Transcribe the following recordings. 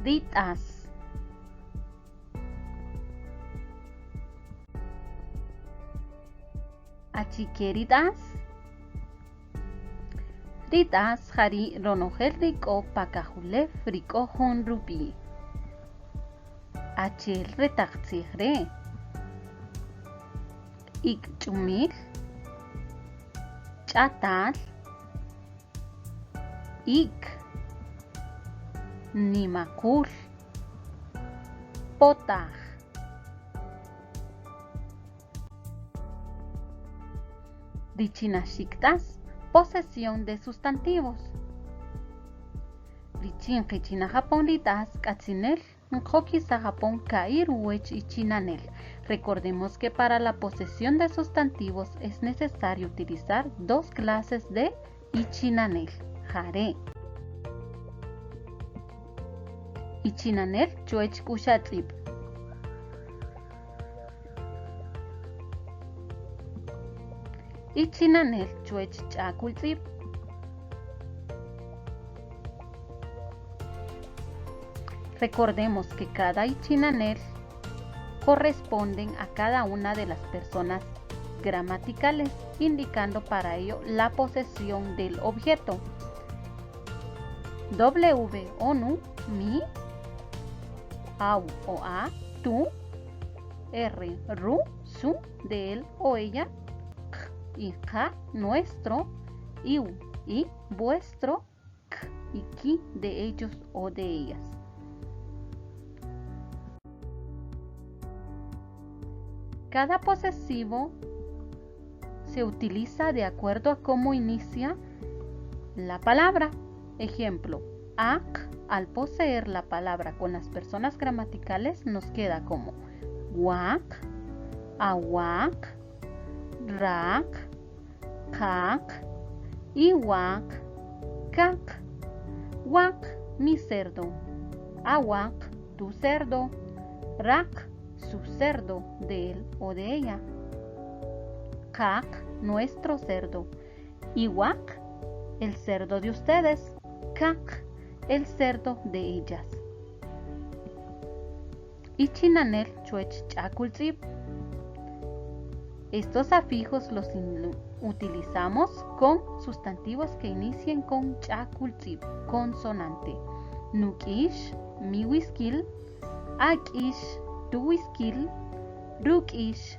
Ritas. Achikeritas. Ritas hari ronogel rico pakahule frico hon rupi. Achel retaxigre. Ik chumil. Chatal. Ik. Nimakul. Potaj. Richinashiktas, posesión de sustantivos. Richin Richina Japón ritas, katsinel, nkokisa Japón kair uech y chinanel. Recordemos que para la posesión de sustantivos es necesario utilizar dos clases de ichinanel. Jare. Ichinanel chuech kushatrip. Ichinanel chuech chakultrip. Recordemos que cada ichinanel corresponden a cada una de las personas gramaticales, indicando para ello la posesión del objeto. W o nu, mi, au o a, tú, R, ru, su, de él o ella, k y ja, nuestro, iu y vuestro, k y ki, de ellos o de ellas. Cada posesivo se utiliza de acuerdo a cómo inicia la palabra. Ejemplo, ak, al poseer la palabra con las personas gramaticales, nos queda como wak, awak, rak, kak, iwak, kak. Wak, mi cerdo. Awak, tu cerdo. Rak, su cerdo, de él o de ella. Kak, nuestro cerdo. Iwak, el cerdo de ustedes. Kak, el cerdo de ellas. Ichinanel chuech chakultrip. Estos afijos los utilizamos con sustantivos que inicien con chakultrip, consonante. Nukish, mi whiskil. Akish, tu whiskil. Rukish,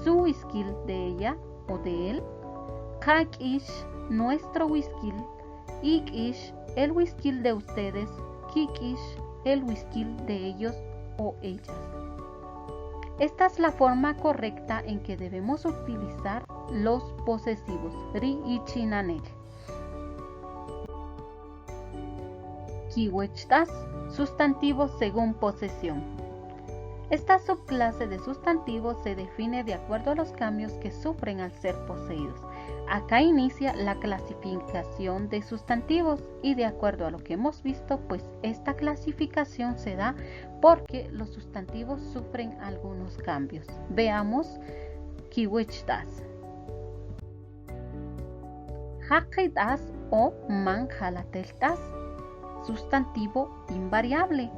su whiskil, de ella o de él. Kakish, nuestro whiskil. Ikish, el whiskil de ustedes. Kikish, el whiskil de ellos o ellas. Esta es la forma correcta en que debemos utilizar los posesivos. Ri y chinanel. Kiwechtas, sustantivos según posesión. Esta subclase de sustantivos se define de acuerdo a los cambios que sufren al ser poseídos. Acá inicia la clasificación de sustantivos y de acuerdo a lo que hemos visto, pues esta clasificación se da porque los sustantivos sufren algunos cambios. Veamos kiwichtas. Hakitas o manjalateltas, sustantivo invariable.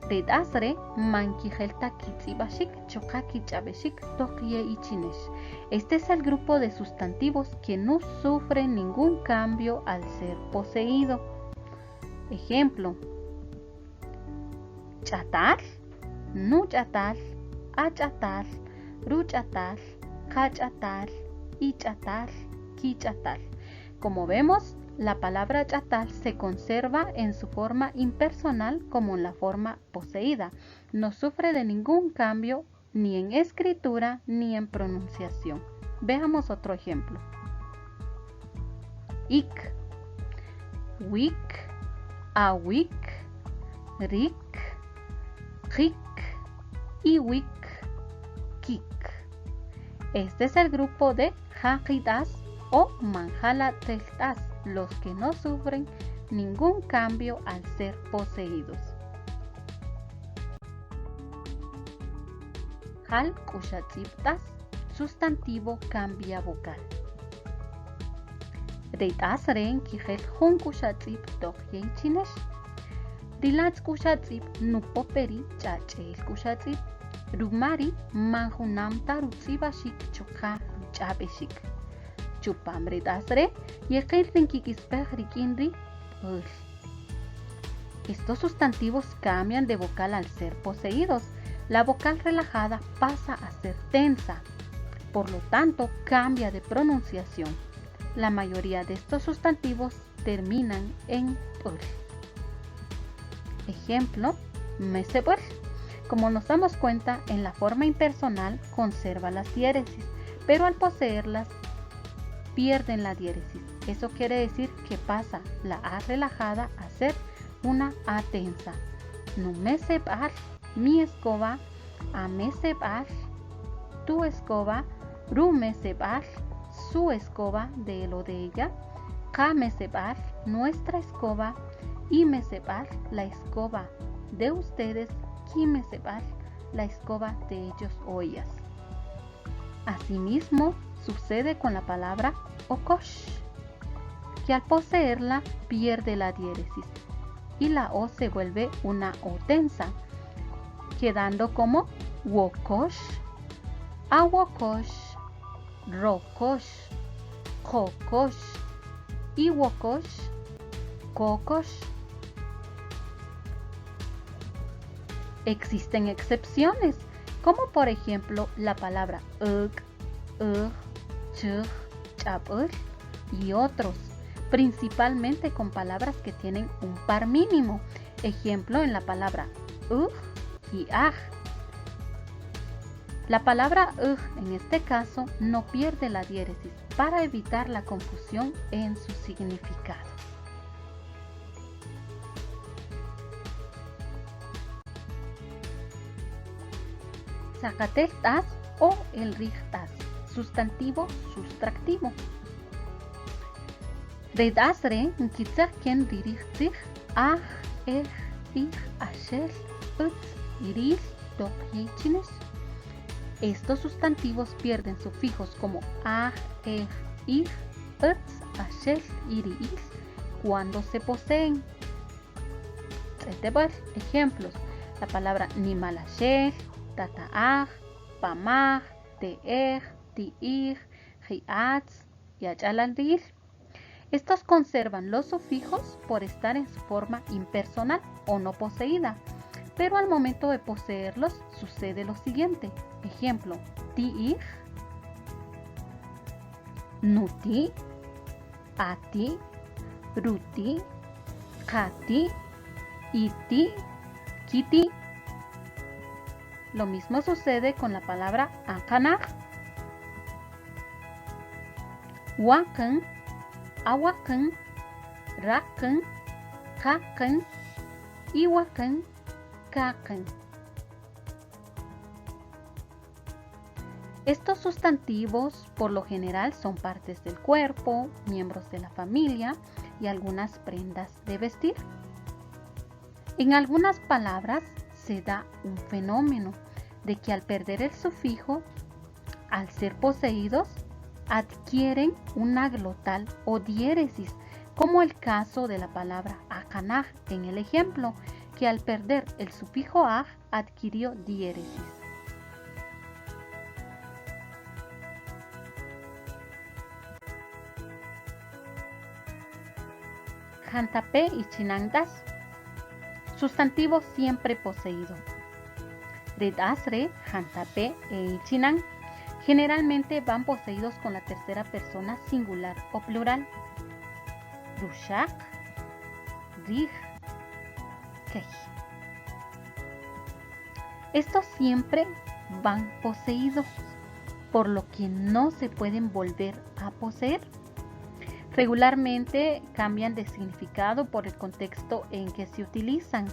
Redasre mankijelta kitzibashik chokakichabeshik tokie ichinesh. Este es el grupo de sustantivos que no sufren ningún cambio al ser poseído. Ejemplo: chatal, nu chatal, achatal, ruchatal, kachatal, ichatal, kichatal. Como vemos, la palabra chatal se conserva en su forma impersonal como en la forma poseída. No sufre de ningún cambio ni en escritura ni en pronunciación. Veamos otro ejemplo. Ik, wik, awik, rik, kik, iwik, kik. Este es el grupo de hakitas o manjalateltas, los que no sufren ningún cambio al ser poseídos. Hal kushatziptas, sustantivo cambia vocal. Reitas ren kijel hun kushatzip tohyen chinesh. Rilats kushatzip nupoperi chachel kushatzip. Rumari manjunamta rutzibashik chokha ruchapeshik. Chupamre dasre yekil rinkikispeh rikinri ul. Estos sustantivos cambian de vocal al ser poseídos. La vocal relajada pasa a ser tensa. Por lo tanto, cambia de pronunciación. La mayoría de estos sustantivos terminan en ul. Ejemplo, mesebul. Como nos damos cuenta, en la forma impersonal conserva las diéresis, pero al poseerlas pierden la diéresis. Eso quiere decir que pasa la A relajada a ser una A tensa. No mesebal, mi escoba, a mesebal, tu escoba, ru mesebal, su escoba, de él o de ella, ka mesebal, nuestra escoba, y mesebal, la escoba de ustedes, ki mesebal, la escoba de ellos o ellas. Asimismo, sucede con la palabra okosh, que al poseerla pierde la diéresis y la O se vuelve una O tensa, quedando como wokosh, awokosh, rokosh, jokosh, iwokosh, kokosh. Existen excepciones, como por ejemplo la palabra chug, chapur y otros, principalmente con palabras que tienen un par mínimo. Ejemplo en la palabra y aj. La palabra en este caso no pierde la diéresis para evitar la confusión en su significado. Zacateltas o el richtas, sustantivo sustractivo. Redasre nkitzahken ririchtzich aj, ashel, iril, dokyichines. Estos sustantivos pierden sufijos como aj, ashel, iril cuando se poseen. Ejemplos: la palabra nimalashel, tataaj, pamaj, teej, tiij, jiatz y achalandil. Estos conservan los sufijos por estar en su forma impersonal o no poseída, pero al momento de poseerlos sucede lo siguiente. Ejemplo: tiij, nuti, ati, ruti, kati, iti, kiti. Lo mismo sucede con la palabra akanaj, wakan, awakan, rakan, kakan, iwakan, kakan. Estos sustantivos por lo general son partes del cuerpo, miembros de la familia y algunas prendas de vestir. En algunas palabras se da un fenómeno de que al perder el sufijo, al ser poseídos, adquieren una glotal o diéresis, como el caso de la palabra akanaj en el ejemplo, que al perder el sufijo aj adquirió diéresis. Jantapé y chinangas, sustantivo siempre poseído. Redasre, jantapé e ichinan generalmente van poseídos con la tercera persona singular o plural. Rushak, rij, kej. Estos siempre van poseídos, por lo que no se pueden volver a poseer. Regularmente cambian de significado por el contexto en que se utilizan.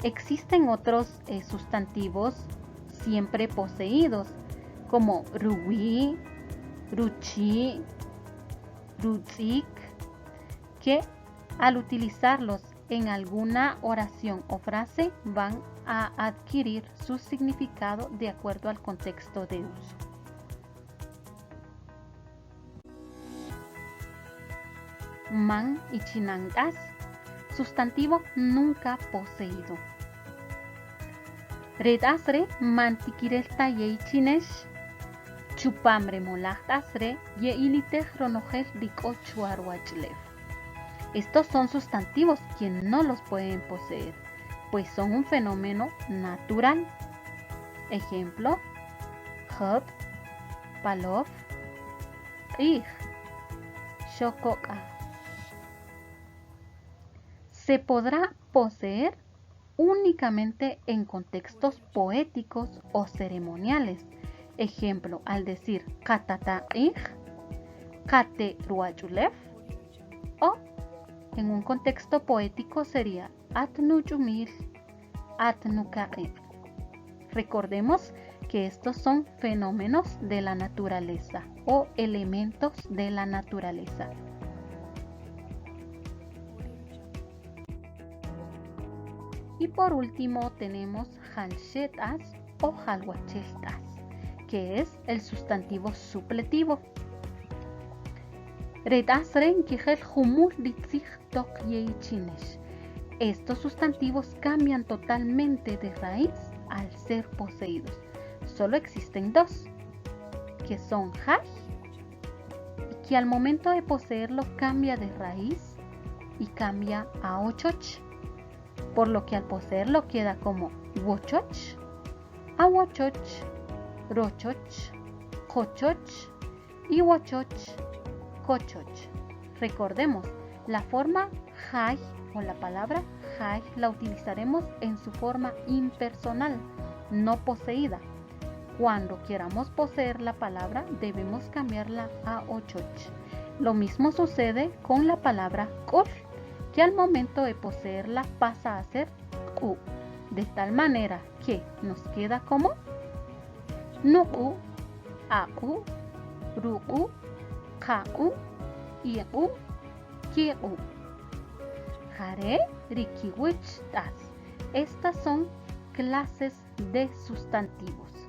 Existen otros sustantivos siempre poseídos, como ruwi, ruchi, rutzik, que al utilizarlos en alguna oración o frase van a adquirir su significado de acuerdo al contexto de uso. Man y chinangas, sustantivo nunca poseído. Red asre mantikirelta yeichinesh. Chupambre molachtasre ye ilite ronojel diko chuarwachlev. Estos son sustantivos que no los pueden poseer, pues son un fenómeno natural. Ejemplo: Hub, Palov, Ij, Shokoka. Se podrá poseer únicamente en contextos poéticos o ceremoniales. Ejemplo, al decir Katata Ij, Kate Ruachulev, o en un contexto poético sería Atnu Yumil, Atnu Kaib. Recordemos que estos son fenómenos de la naturaleza o elementos de la naturaleza. Y por último tenemos Halshetas o Halwacheltas, que es el sustantivo supletivo. Estos sustantivos cambian totalmente de raíz al ser poseídos. Solo existen dos, que son Haj, y que al momento de poseerlo cambia de raíz y cambia a Ochoch, por lo que al poseerlo queda como Wochoch, Awochoch, Rochoch, Jochoch y Wochoch, Cochoch. Recordemos, la forma Haj o la palabra Haj la utilizaremos en su forma impersonal, no poseída. Cuando queramos poseer la palabra, debemos cambiarla a Ochoch. Lo mismo sucede con la palabra Kol, que al momento de poseerla pasa a ser Ku, de tal manera que nos queda como Nuku, Aku, Ruku, Kau, Iu, Kiu. Jare, Rikiwich, Tas. Estas son clases de sustantivos.